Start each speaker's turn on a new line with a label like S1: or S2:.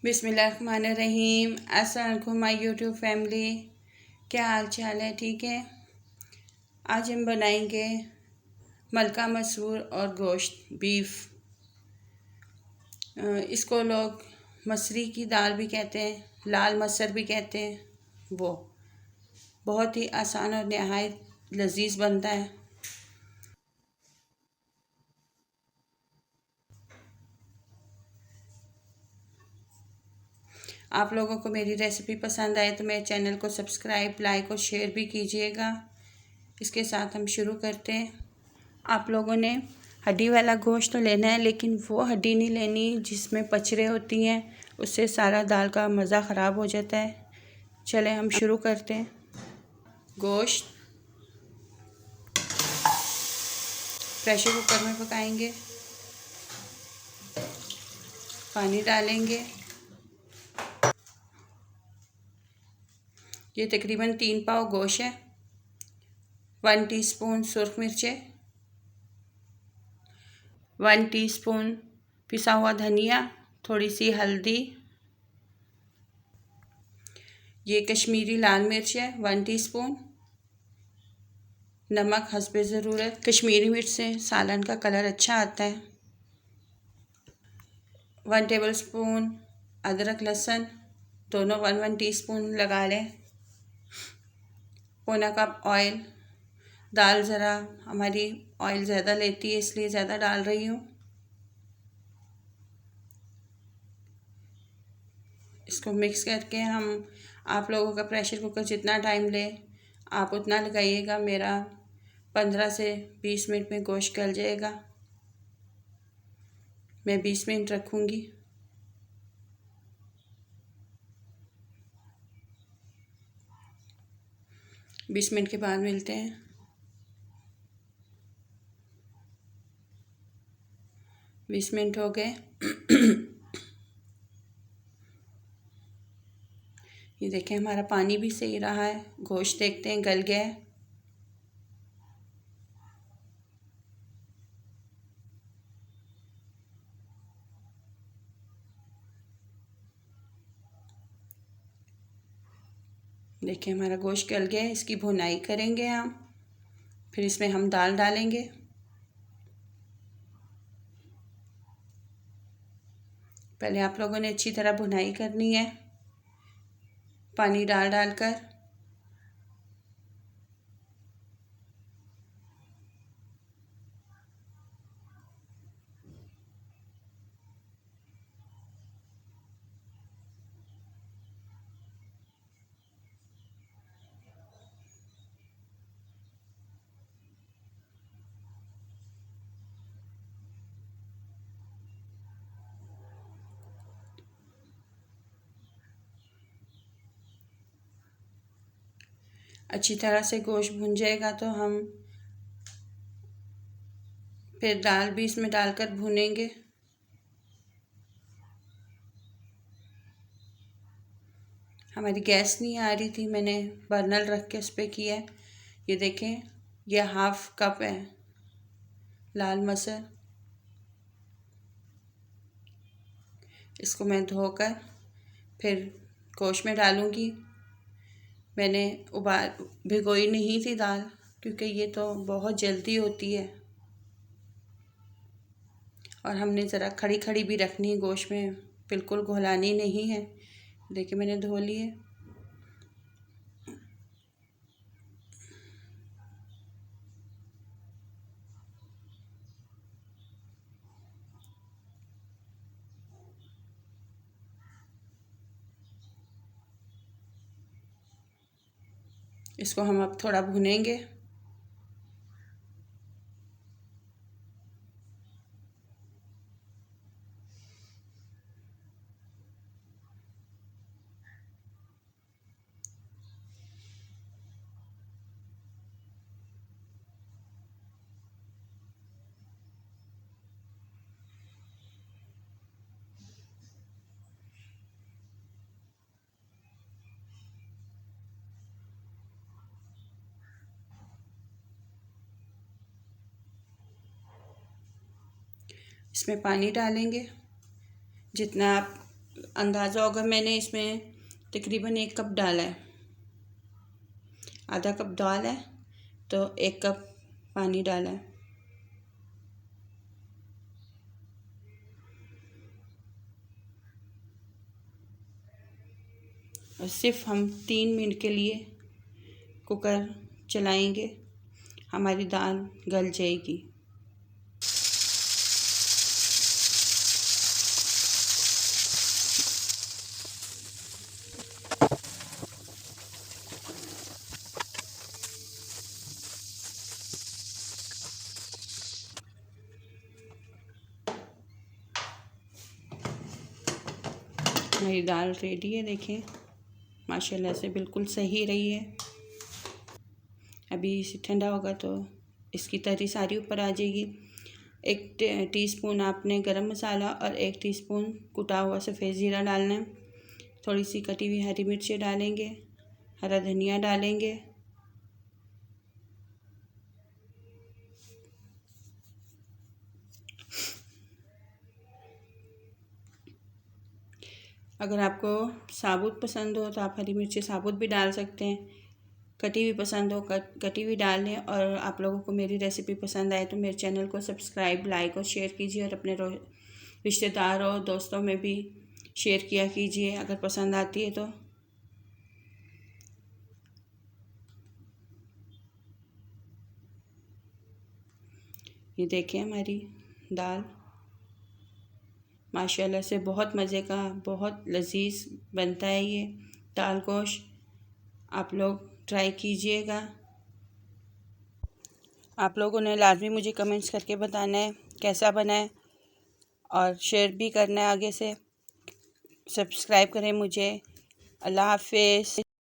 S1: बिस्मिल्लाहिर्रहमानिर्रहीम। अस्सलाम वालेकुम माय यूट्यूब फैमिली, क्या हाल चाल है? ठीक है। आज हम बनाएंगे मलका मसूर और गोश्त बीफ। इसको लोग मसरी की दाल भी कहते हैं, लाल मसर भी कहते हैं। वो बहुत ही आसान और नहायत लजीज बनता है। आप लोगों को मेरी रेसिपी पसंद आए तो मेरे चैनल को सब्सक्राइब, लाइक और शेयर भी कीजिएगा। इसके साथ हम शुरू करते हैं। आप लोगों ने हड्डी वाला गोश्त तो लेना है, लेकिन वो हड्डी नहीं लेनी जिसमें पचड़े होती हैं, उससे सारा दाल का मज़ा ख़राब हो जाता है। चले हम शुरू करते हैं। गोश्त प्रेशर कुकर में पकाएंगे। पानी डालेंगे। ये तकरीबन 3 पाव गोश्त है। 1 टीस्पून सुरख मिर्चें, 1 टीस्पून पिसा हुआ धनिया, थोड़ी सी हल्दी, ये कश्मीरी लाल मिर्च है 1 टीस्पून, नमक हस्बे ज़रूरत। कश्मीरी मिर्च से सालन का कलर अच्छा आता है। 1 टेबलस्पून अदरक लहसुन, दोनों 1 टीस्पून लगा लें। पौना कप ऑयल। दाल ज़रा हमारी ऑयल ज़्यादा लेती है, इसलिए ज़्यादा डाल रही हूँ। इसको मिक्स करके आप लोगों का प्रेशर कुकर जितना टाइम ले आप उतना लगाइएगा। मेरा 15 से 20 मिनट में गोश्त गल जाएगा। मैं 20 मिनट रखूँगी। बीस मिनट के बाद मिलते हैं। 20 मिनट हो गए। ये देखें हमारा पानी भी सही रहा है। गोश्त देखते हैं गल गया है। देखिए हमारा गोश्त गल गया है। इसकी भुनाई करेंगे हम। फिर इसमें हम दाल डालेंगे। पहले आप लोगों ने अच्छी तरह भुनाई करनी है, पानी डाल कर। अच्छी तरह से गोश्त भुन जाएगा तो हम फिर दाल भी इसमें डालकर भुनेंगे। हमारी गैस नहीं आ रही थी, मैंने बर्नल रख के उस पर किया है। ये देखें, ये 1/2 कप है लाल मसर। इसको मैं धोकर फिर गोश्त में डालूँगी। मैंने भिगोई नहीं थी दाल, क्योंकि ये तो बहुत जल्दी होती है और हमने ज़रा खड़ी खड़ी भी रखनी है गोश्त में, बिल्कुल घोलानी नहीं है। देखिए मैंने धो लिए। इसको हम अब थोड़ा भुनेंगे। इसमें पानी डालेंगे जितना आप अंदाज़ा होगा, मैंने इसमें तकरीबन 1 कप डाला है। आधा कप दाल है तो 1 कप पानी डाला है। और सिर्फ हम 3 मिनट के लिए कुकर चलाएंगे, हमारी दाल गल जाएगी। मेरी दाल रेडी है, देखें माशाल्लाह से बिल्कुल सही रही है। अभी इसे ठंडा होगा तो इसकी तरी सारी ऊपर आ जाएगी। 1 टीस्पून आपने गरम मसाला और 1 टीस्पून कुटा हुआ सफ़ेद ज़ीरा डालना है। थोड़ी सी कटी हुई हरी मिर्ची डालेंगे, हरा धनिया डालेंगे, अगर आपको साबुत पसंद हो तो आप हरी मिर्ची साबुत भी डाल सकते हैं। कटी हुई पसंद हो कटी हुई डाल लें। और आप लोगों को मेरी रेसिपी पसंद आए तो मेरे चैनल को सब्सक्राइब, लाइक और शेयर कीजिए, और अपने रिश्तेदार और दोस्तों में भी शेयर किया कीजिए अगर पसंद आती है तो। ये देखें हमारी दाल माशाल्लाह से बहुत मज़े का, बहुत लजीज बनता है ये दाल गोश्त। आप लोग ट्राई कीजिएगा। आप लोगों ने लाजमी मुझे कमेंट्स करके बताना है कैसा बना है, और शेयर भी करना है आगे से। सब्सक्राइब करें मुझे। अल्लाह हाफ़िज़।